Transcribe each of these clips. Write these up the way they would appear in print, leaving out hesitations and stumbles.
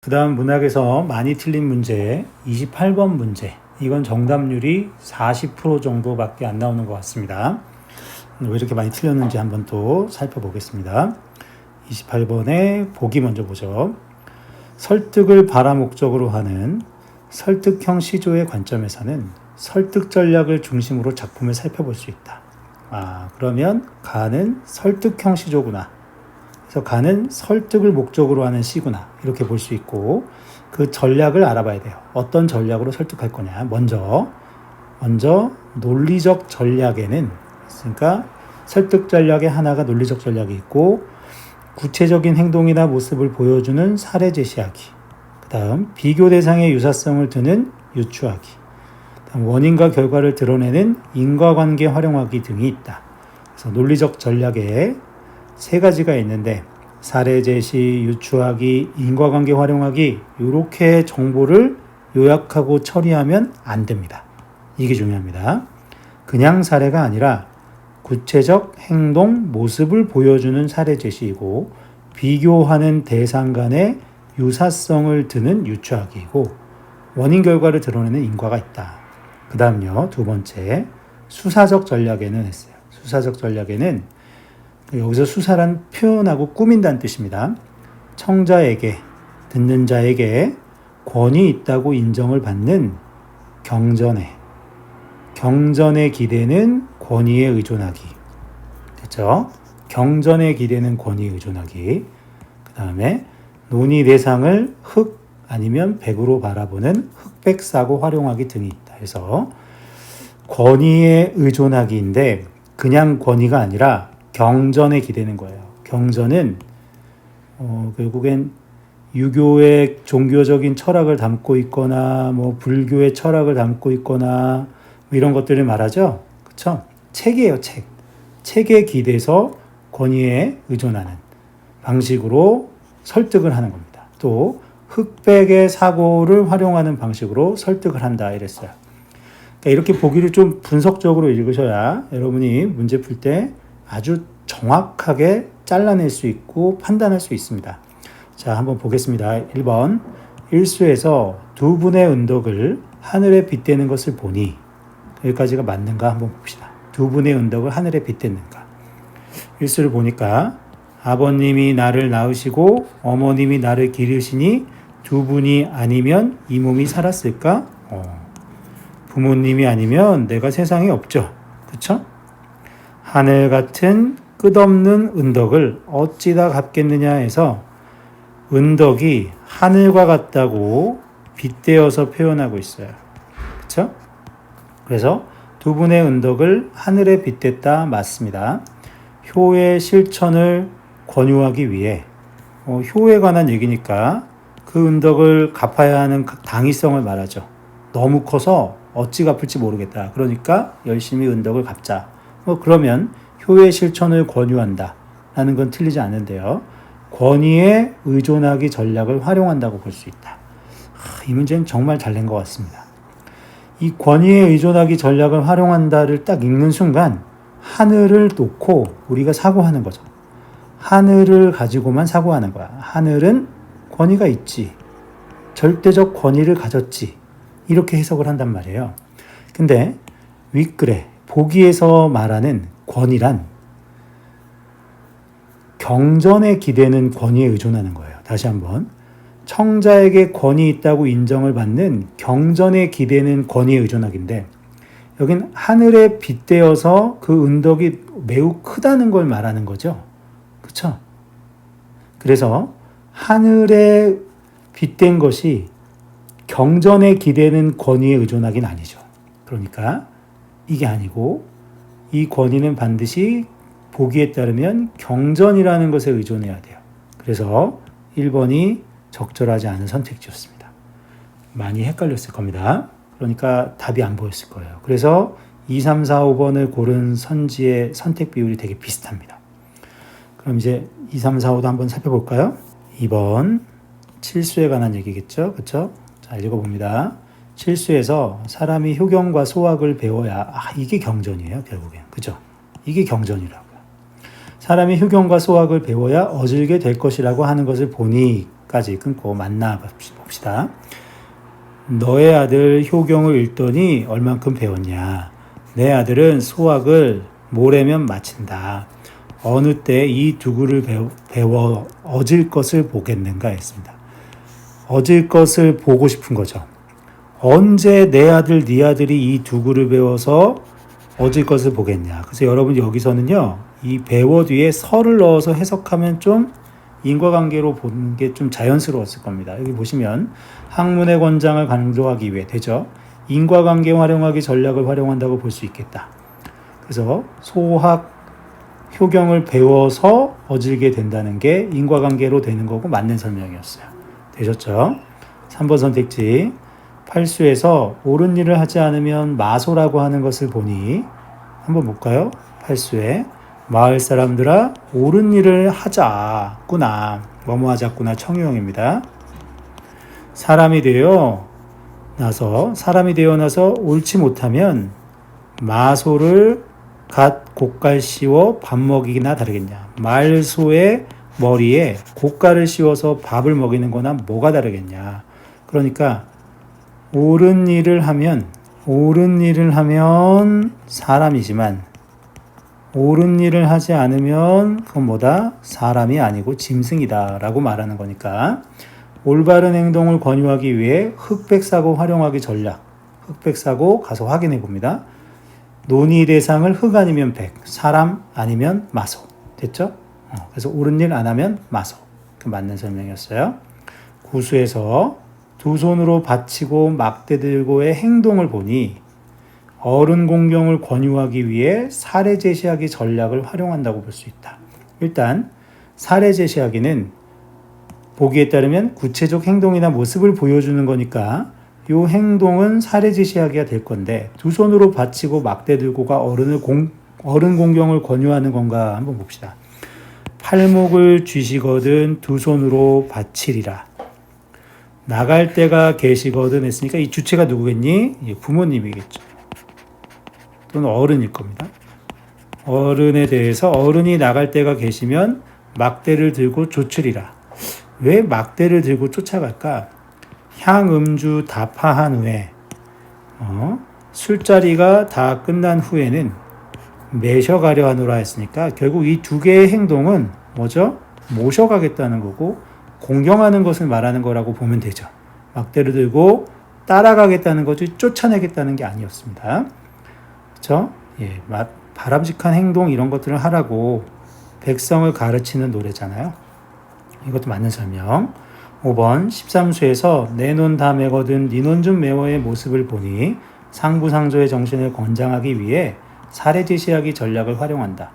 그 다음 문학에서 많이 틀린 문제 28번 문제. 이건 정답률이 40% 정도밖에 안 나오는 것 같습니다. 왜 이렇게 많이 틀렸는지 한번 또 살펴보겠습니다. 28번에 보기 먼저 보죠. 설득을 발화 목적으로 하는 설득형 시조의 관점에서는 설득 전략을 중심으로 작품을 살펴볼 수 있다. 그러면 가는 설득형 시조구나. 그래서 가는 설득을 목적으로 하는 시구나. 이렇게 볼 수 있고 그 전략을 알아봐야 돼요. 어떤 전략으로 설득할 거냐. 먼저 논리적 전략에는 그러니까 설득 전략의 하나가 논리적 전략이 있고 구체적인 행동이나 모습을 보여주는 사례 제시하기. 그 다음 비교 대상의 유사성을 드는 유추하기. 그다음 원인과 결과를 드러내는 인과관계 활용하기 등이 있다. 그래서 논리적 전략에 세 가지가 있는데 사례 제시, 유추하기, 인과관계 활용하기 이렇게 정보를 요약하고 처리하면 안 됩니다. 이게 중요합니다. 그냥 사례가 아니라 구체적 행동, 모습을 보여주는 사례 제시이고 비교하는 대상 간의 유사성을 드는 유추하기이고 원인 결과를 드러내는 인과가 있다. 그 다음요. 두 번째 수사적 전략에는 했어요. 수사적 전략에는 여기서 수사란 표현하고 꾸민다는 뜻입니다. 청자에게 듣는 자에게 권위 있다고 인정을 받는 경전에 기대는 권위에 의존하기. 됐죠? 경전에 기대는 권위에 의존하기. 그 다음에 논의 대상을 흑 아니면 백으로 바라보는 흑백사고 활용하기 등이 있다. 그래서 권위에 의존하기인데 그냥 권위가 아니라 경전에 기대는 거예요. 경전은 결국엔 유교의 종교적인 철학을 담고 있거나 불교의 철학을 담고 있거나 이런 것들을 말하죠. 그렇죠? 책이에요, 책. 책에 기대서 권위에 의존하는 방식으로 설득을 하는 겁니다. 또 흑백의 사고를 활용하는 방식으로 설득을 한다 이랬어요. 그러니까 이렇게 보기를 좀 분석적으로 읽으셔야 여러분이 문제 풀 때 아주 정확하게 잘라낼 수 있고 판단할 수 있습니다. 자, 한번 보겠습니다. 1번 일수에서 두 분의 은덕을 하늘에 빗대는 것을 보니 여기까지가 맞는가 한번 봅시다. 두 분의 은덕을 하늘에 빗댔는가. 일수를 보니까 아버님이 나를 낳으시고 어머님이 나를 기르시니 두 분이 아니면 이 몸이 살았을까? 부모님이 아니면 내가 세상에 없죠. 그렇죠? 하늘 같은 끝없는 은덕을 어찌다 갚겠느냐 해서 은덕이 하늘과 같다고 빗대어서 표현하고 있어요. 그렇죠? 그래서 두 분의 은덕을 하늘에 빗댔다 맞습니다. 효의 실천을 권유하기 위해 효에 관한 얘기니까 그 은덕을 갚아야 하는 당위성을 말하죠. 너무 커서 어찌 갚을지 모르겠다. 그러니까 열심히 은덕을 갚자. 그러면 효의 실천을 권유한다 라는 건 틀리지 않는데요. 권위에 의존하기 전략을 활용한다고 볼 수 있다. 이 문제는 정말 잘 낸 것 같습니다. 이 권위에 의존하기 전략을 활용한다를 딱 읽는 순간 하늘을 놓고 우리가 사고하는 거죠. 하늘을 가지고만 사고하는 거야. 하늘은 권위가 있지. 절대적 권위를 가졌지. 이렇게 해석을 한단 말이에요. 근데 윗글에 보기에서 말하는 권위란 경전에 기대는 권위에 의존하는 거예요. 다시 한번. 청자에게 권위 있다고 인정을 받는 경전에 기대는 권위에 의존하기인데 여긴 하늘에 빗대어서 그 은덕이 매우 크다는 걸 말하는 거죠. 그렇죠? 그래서 하늘에 빗댄 것이 경전에 기대는 권위에 의존하기는 아니죠. 그러니까 이게 아니고 이 권위는 반드시 보기에 따르면 경전이라는 것에 의존해야 돼요. 그래서 1번이 적절하지 않은 선택지였습니다. 많이 헷갈렸을 겁니다. 그러니까 답이 안 보였을 거예요. 그래서 2, 3, 4, 5번을 고른 선지의 선택 비율이 되게 비슷합니다. 그럼 이제 2, 3, 4, 5도 한번 살펴볼까요? 2번 칠수에 관한 얘기겠죠. 그렇죠? 자, 읽어봅니다. 칠수에서 사람이 효경과 소학을 배워야 이게 경전이에요. 결국엔. 그죠? 이게 경전이라고요. 사람이 효경과 소학을 배워야 어질게 될 것이라고 하는 것을 보니 까지 끊고 만나 봅시다. 너의 아들 효경을 읽더니 얼만큼 배웠냐? 내 아들은 수학을 모레면 마친다. 어느 때 이 두구를 배워 얻을 것을 보겠는가 했습니다. 얻을 것을 보고 싶은 거죠. 언제 내 아들, 네 아들이 이 두구를 배워서 얻을 것을 보겠냐. 그래서 여러분 여기서는요, 이 배워 뒤에 설을 넣어서 해석하면 좀 인과관계로 보는 게 좀 자연스러웠을 겁니다. 여기 보시면 학문의 권장을 강조하기 위해 되죠. 인과관계 활용하기 전략을 활용한다고 볼 수 있겠다. 그래서 소학 효경을 배워서 얻게 된다는 게 인과관계로 되는 거고 맞는 설명이었어요. 되셨죠? 3번 선택지. 팔수에서 옳은 일을 하지 않으면 마소라고 하는 것을 보니 한번 볼까요? 팔수에 마을 사람들아 옳은 일을 하자꾸나 뭐뭐 하자꾸나 청유형입니다. 사람이 되어 나서 옳지 못하면 마소를 갓 고깔 씌워 밥 먹이기나 다르겠냐. 말소의 머리에 고깔을 씌워서 밥을 먹이는 거나 뭐가 다르겠냐. 그러니까 옳은 일을 하면 사람이지만 옳은 일을 하지 않으면 그건 뭐다? 사람이 아니고 짐승이다 라고 말하는 거니까 올바른 행동을 권유하기 위해 흑백사고 활용하기 전략. 흑백사고 가서 확인해 봅니다. 논의 대상을 흑 아니면 백, 사람 아니면 마소. 됐죠? 그래서 옳은 일 안 하면 마소. 그 맞는 설명이었어요. 구수에서 두 손으로 받치고 막대 들고의 행동을 보니 어른 공경을 권유하기 위해 사례 제시하기 전략을 활용한다고 볼 수 있다. 일단 사례 제시하기는 보기에 따르면 구체적 행동이나 모습을 보여주는 거니까 이 행동은 사례 제시하기가 될 건데 두 손으로 받치고 막대 들고가 어른 공경을 권유하는 건가 한번 봅시다. 팔목을 쥐시거든 두 손으로 받치리라. 나갈 때가 계시거든 했으니까 이 주체가 누구겠니? 부모님이겠죠. 또는 어른일 겁니다. 어른에 대해서 어른이 나갈 때가 계시면 막대를 들고 쫓으리라. 왜 막대를 들고 쫓아갈까? 향음주 다 파한 후에 술자리가 다 끝난 후에는 매셔가려 하노라 했으니까 결국 이 두 개의 행동은 뭐죠? 모셔가겠다는 거고 공경하는 것을 말하는 거라고 보면 되죠. 막대를 들고 따라가겠다는 거지 쫓아내겠다는 게 아니었습니다. 그렇죠? 예, 바람직한 행동 이런 것들을 하라고 백성을 가르치는 노래잖아요. 이것도 맞는 설명. 5번 13수에서 내 논 다 메거든 네 논 좀 메워의 모습을 보니 상부상조의 정신을 권장하기 위해 사례 제시하기 전략을 활용한다.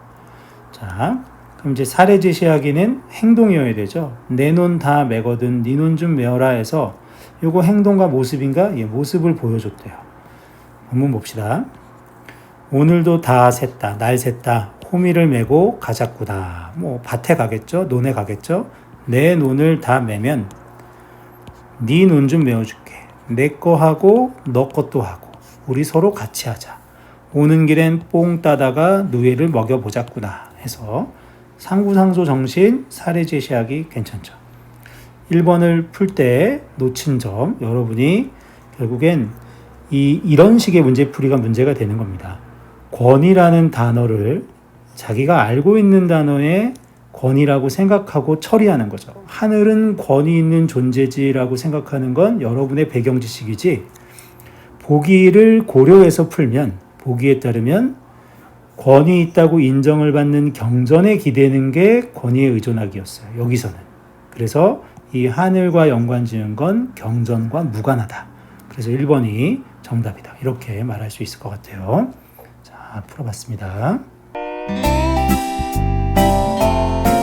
자, 그럼 이제 사례 제시하기는 행동이어야 되죠. 내 논 다 메거든 네 논 좀 메워라 해서 요거 행동과 모습인가? 예, 모습을 보여줬대요. 본문 봅시다. 오늘도 다 샜다. 날 샜다. 호미를 메고 가자꾸다. 뭐 밭에 가겠죠. 논에 가겠죠. 내 논을 다 메면 네 논 좀 메워줄게. 내 거 하고 너 것도 하고 우리 서로 같이 하자. 오는 길엔 뽕 따다가 누에를 먹여보자꾸나 해서 상부상조 정신 사례 제시하기 괜찮죠. 1번을 풀 때 놓친 점 여러분이 결국엔 이런 식의 문제풀이가 문제가 되는 겁니다. 권위라는 단어를 자기가 알고 있는 단어에 권위라고 생각하고 처리하는 거죠. 하늘은 권위 있는 존재지라고 생각하는 건 여러분의 배경 지식이지 보기를 고려해서 풀면 보기에 따르면 권위 있다고 인정을 받는 경전에 기대는 게 권위에 의존하기였어요. 여기서는. 그래서 이 하늘과 연관 지은 건 경전과 무관하다. 그래서 1번이 정답이다. 이렇게 말할 수 있을 것 같아요. 자, 풀어봤습니다.